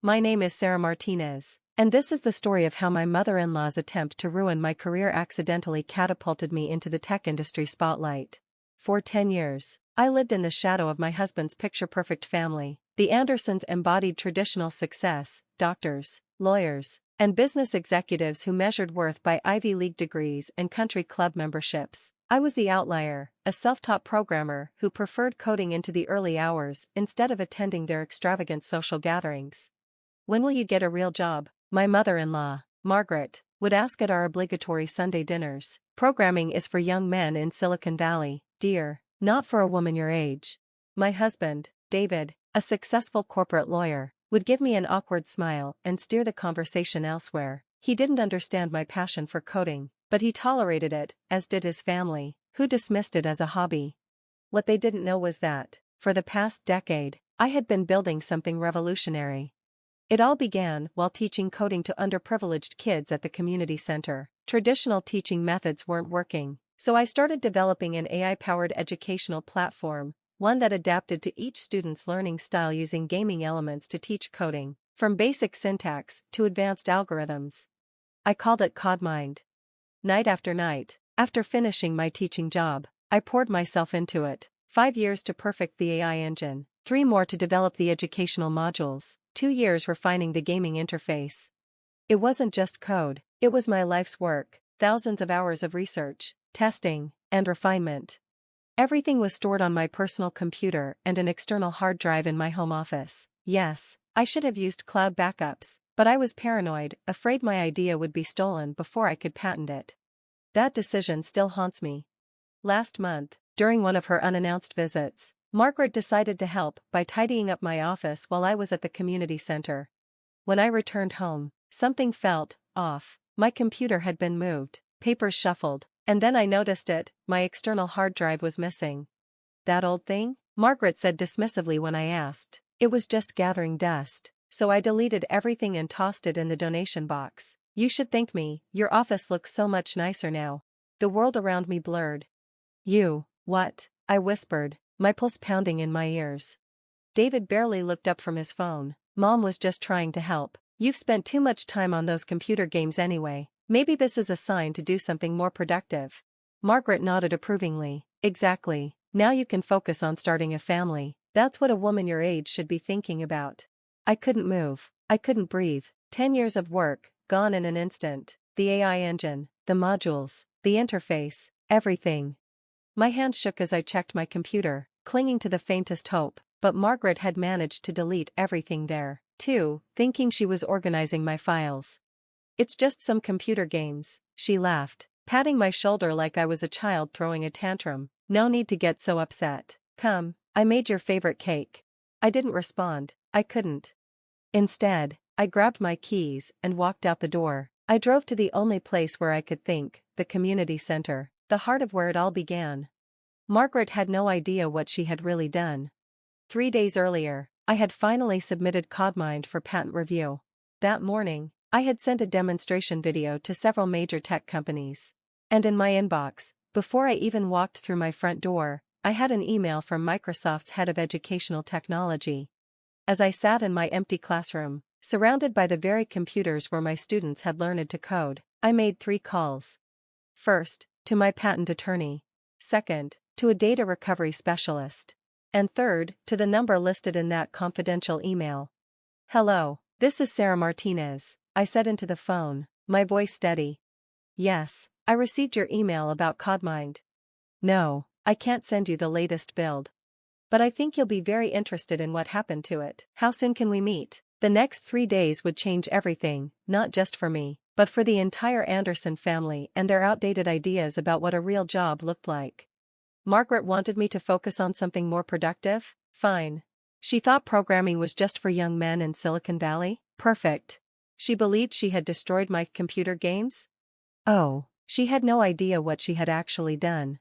My name is Sarah Martinez, and this is the story of how my mother-in-law's attempt to ruin my career accidentally catapulted me into the tech industry spotlight. For 10 years, I lived in the shadow of my husband's picture-perfect family. The Andersons embodied traditional success, doctors, lawyers, and business executives who measured worth by Ivy League degrees and country club memberships. I was the outlier, a self-taught programmer who preferred coding into the early hours instead of attending their extravagant social gatherings. "When will you get a real job?" my mother-in-law, Margaret, would ask at our obligatory Sunday dinners. "Programming is for young men in Silicon Valley, dear, not for a woman your age." My husband, David, a successful corporate lawyer, would give me an awkward smile and steer the conversation elsewhere. He didn't understand my passion for coding, but he tolerated it, as did his family, who dismissed it as a hobby. What they didn't know was that, for the past decade, I had been building something revolutionary. It all began while teaching coding to underprivileged kids at the community center. Traditional teaching methods weren't working, so I started developing an AI-powered educational platform, one that adapted to each student's learning style using gaming elements to teach coding, from basic syntax to advanced algorithms. I called it CodMind. Night after night, after finishing my teaching job, I poured myself into it. 5 years to perfect the AI engine, 3 more to develop the educational modules, 2 years refining the gaming interface. It wasn't just code, it was my life's work, thousands of hours of research, testing, and refinement. Everything was stored on my personal computer and an external hard drive in my home office. Yes, I should have used cloud backups, but I was paranoid, afraid my idea would be stolen before I could patent it. That decision still haunts me. Last month, during one of her unannounced visits, Margaret decided to help by tidying up my office while I was at the community center. When I returned home, something felt off. My computer had been moved, papers shuffled, and then I noticed it, my external hard drive was missing. "That old thing?" Margaret said dismissively when I asked. "It was just gathering dust, so I deleted everything and tossed it in the donation box. You should thank me, your office looks so much nicer now." The world around me blurred. What? I whispered, my pulse pounding in my ears. David barely looked up from his phone. "Mom was just trying to help. You've spent too much time on those computer games anyway. Maybe this is a sign to do something more productive." Margaret nodded approvingly. "Exactly. Now you can focus on starting a family. That's what a woman your age should be thinking about." I couldn't move. I couldn't breathe. 10 years of work, gone in an instant. The AI engine, the modules, the interface, everything. My hand shook as I checked my computer, clinging to the faintest hope, but Margaret had managed to delete everything there, too, thinking she was organizing my files. "It's just some computer games," she laughed, patting my shoulder like I was a child throwing a tantrum. "No need to get so upset. Come, I made your favorite cake." I didn't respond, I couldn't. Instead, I grabbed my keys and walked out the door. I drove to the only place where I could think, the community center, the heart of where it all began. Margaret had no idea what she had really done. 3 days earlier, I had finally submitted CodMind for patent review. That morning, I had sent a demonstration video to several major tech companies. And in my inbox, before I even walked through my front door, I had an email from Microsoft's head of educational technology. As I sat in my empty classroom, surrounded by the very computers where my students had learned to code, I made 3 calls. First, to my patent attorney. Second, to a data recovery specialist. And third, to the number listed in that confidential email. "Hello, this is Sarah Martinez," I said into the phone, my voice steady. "Yes, I received your email about CodMind. No, I can't send you the latest build. But I think you'll be very interested in what happened to it. How soon can we meet?" The next 3 days would change everything, not just for me, but for the entire Anderson family and their outdated ideas about what a real job looked like. Margaret wanted me to focus on something more productive? Fine. She thought programming was just for young men in Silicon Valley? Perfect. She believed she had destroyed my computer games? Oh, she had no idea what she had actually done.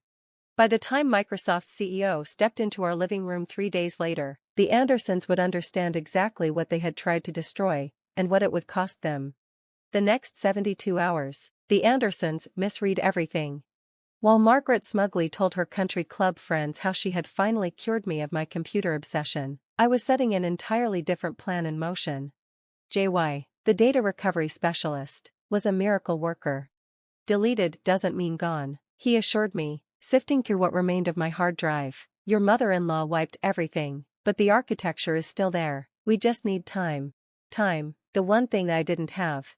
By the time Microsoft's CEO stepped into our living room 3 days later, the Andersons would understand exactly what they had tried to destroy, and what it would cost them. The next 72 hours, the Andersons misread everything. While Margaret smugly told her country club friends how she had finally cured me of my computer obsession, I was setting an entirely different plan in motion. JY, the data recovery specialist, was a miracle worker. Deleted doesn't mean gone, he assured me, sifting through what remained of my hard drive. Your mother-in-law wiped everything, but the architecture is still there. We just need time. Time, the one thing I didn't have.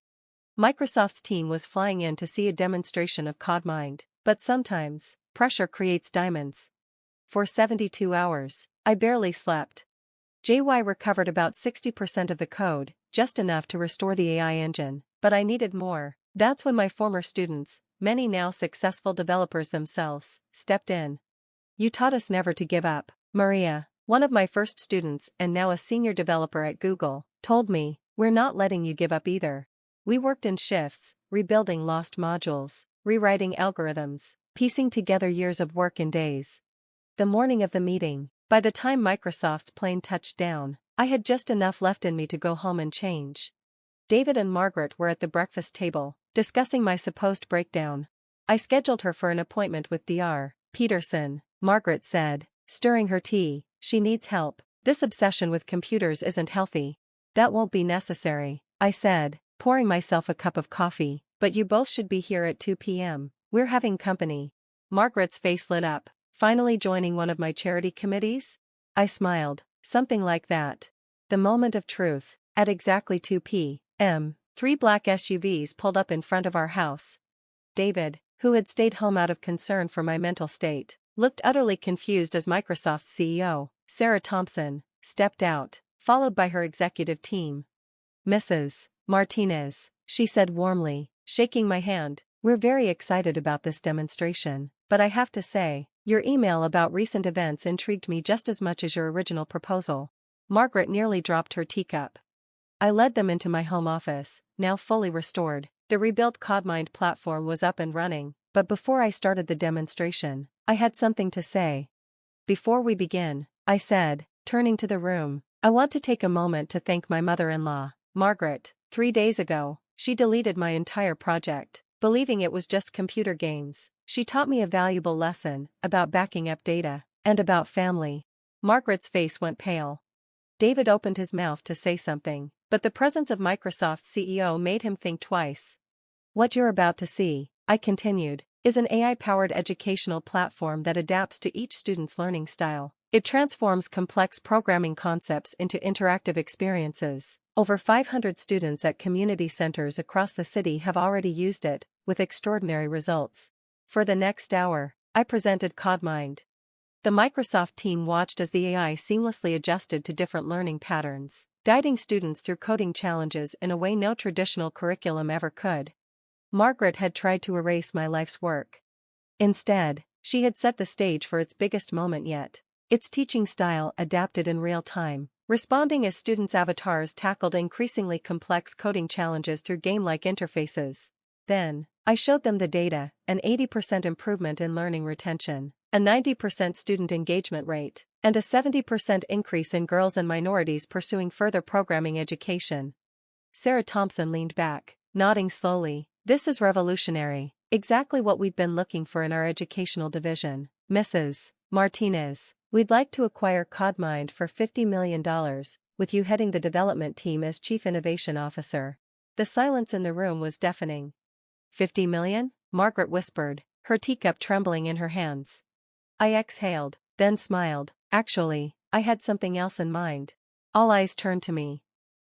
Microsoft's team was flying in to see a demonstration of CodeMind, but sometimes, pressure creates diamonds. For 72 hours, I barely slept. JY recovered about 60% of the code, just enough to restore the AI engine, but I needed more. That's when my former students, many now successful developers themselves, stepped in. You taught us never to give up, Maria, one of my first students and now a senior developer at Google, told me. We're not letting you give up either. We worked in shifts, rebuilding lost modules, rewriting algorithms, piecing together years of work in days. The morning of the meeting, by the time Microsoft's plane touched down, I had just enough left in me to go home and change. David and Margaret were at the breakfast table, discussing my supposed breakdown. I scheduled her for an appointment with Dr. Peterson, Margaret said, stirring her tea. She needs help. This obsession with computers isn't healthy. That won't be necessary, I said, pouring myself a cup of coffee, but you both should be here at 2 p.m. We're having company. Margaret's face lit up. Finally joining one of my charity committees? I smiled. Something like that. The moment of truth. At exactly 2 p.m., 3 black SUVs pulled up in front of our house. David, who had stayed home out of concern for my mental state, looked utterly confused as Microsoft's CEO, Sarah Thompson, stepped out, followed by her executive team. Mrs. Martinez, she said warmly, shaking my hand, we're very excited about this demonstration, but I have to say, your email about recent events intrigued me just as much as your original proposal. Margaret nearly dropped her teacup. I led them into my home office, now fully restored. The rebuilt CodeMind platform was up and running, but before I started the demonstration, I had something to say. Before we begin, I said, turning to the room, I want to take a moment to thank my mother-in-law, Margaret. 3 days ago, she deleted my entire project, believing it was just computer games. She taught me a valuable lesson about backing up data, and about family. Margaret's face went pale. David opened his mouth to say something, but the presence of Microsoft's CEO made him think twice. What you're about to see, I continued, is an AI-powered educational platform that adapts to each student's learning style. It transforms complex programming concepts into interactive experiences. Over 500 students at community centers across the city have already used it, with extraordinary results. For the next hour, I presented CodeMind. The Microsoft team watched as the AI seamlessly adjusted to different learning patterns, guiding students through coding challenges in a way no traditional curriculum ever could. Margaret had tried to erase my life's work. Instead, she had set the stage for its biggest moment yet. Its teaching style adapted in real time, responding as students' avatars tackled increasingly complex coding challenges through game-like interfaces. Then, I showed them the data, an 80% improvement in learning retention, a 90% student engagement rate, and a 70% increase in girls and minorities pursuing further programming education. Sarah Thompson leaned back, nodding slowly. This is revolutionary, exactly what we've been looking for in our educational division. Mrs. Martinez, we'd like to acquire CodeMind for $50 million, with you heading the development team as Chief Innovation Officer. The silence in the room was deafening. 50 million? Margaret whispered, her teacup trembling in her hands. I exhaled, then smiled. Actually, I had something else in mind. All eyes turned to me.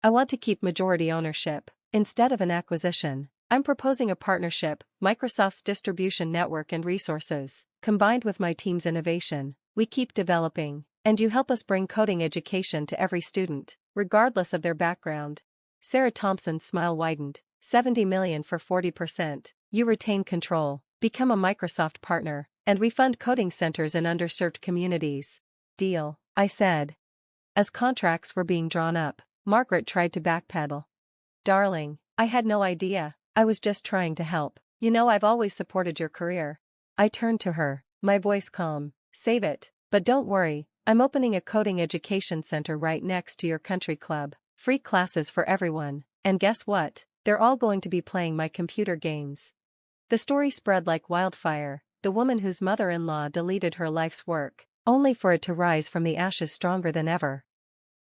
I want to keep majority ownership, instead of an acquisition. I'm proposing a partnership, Microsoft's distribution network and resources, combined with my team's innovation. We keep developing, and you help us bring coding education to every student, regardless of their background. Sarah Thompson's smile widened. 70 million for 40%. You retain control, become a Microsoft partner, and we fund coding centers in underserved communities. Deal, I said. As contracts were being drawn up, Margaret tried to backpedal. Darling, I had no idea. I was just trying to help. You know I've always supported your career. I turned to her, my voice calm. Save it. But don't worry, I'm opening a coding education center right next to your country club. Free classes for everyone. And guess what? They're all going to be playing my computer games. The story spread like wildfire, the woman whose mother-in-law deleted her life's work, only for it to rise from the ashes stronger than ever.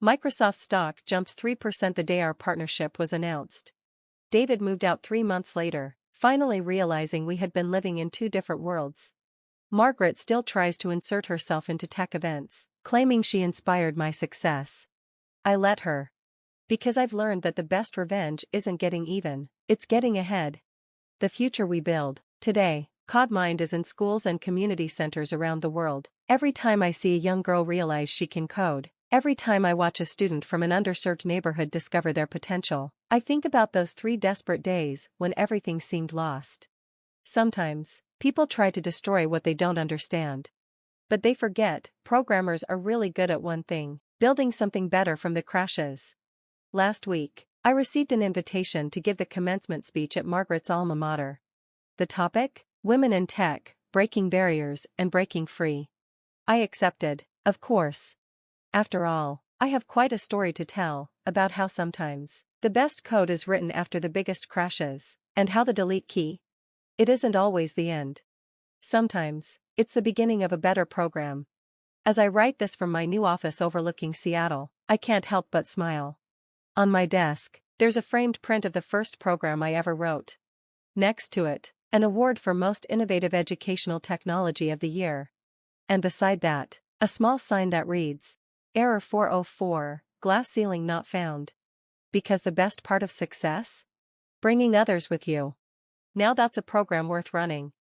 Microsoft stock jumped 3% the day our partnership was announced. David moved out 3 months later, finally realizing we had been living in two different worlds. Margaret still tries to insert herself into tech events, claiming she inspired my success. I let her. Because I've learned that the best revenge isn't getting even, it's getting ahead. The future we build. Today, CodMind is in schools and community centers around the world. Every time I see a young girl realize she can code, every time I watch a student from an underserved neighborhood discover their potential, I think about those 3 desperate days when everything seemed lost. Sometimes, people try to destroy what they don't understand. But they forget, programmers are really good at one thing: building something better from the crashes. Last week, I received an invitation to give the commencement speech at Margaret's alma mater. The topic? Women in Tech, Breaking Barriers and Breaking Free. I accepted, of course. After all, I have quite a story to tell about how sometimes the best code is written after the biggest crashes, and how the delete key, it isn't always the end. Sometimes, it's the beginning of a better program. As I write this from my new office overlooking Seattle, I can't help but smile. On my desk, there's a framed print of the first program I ever wrote. Next to it, an award for Most Innovative Educational Technology of the Year. And beside that, a small sign that reads, Error 404, glass ceiling not found. Because the best part of success? Bringing others with you. Now that's a program worth running.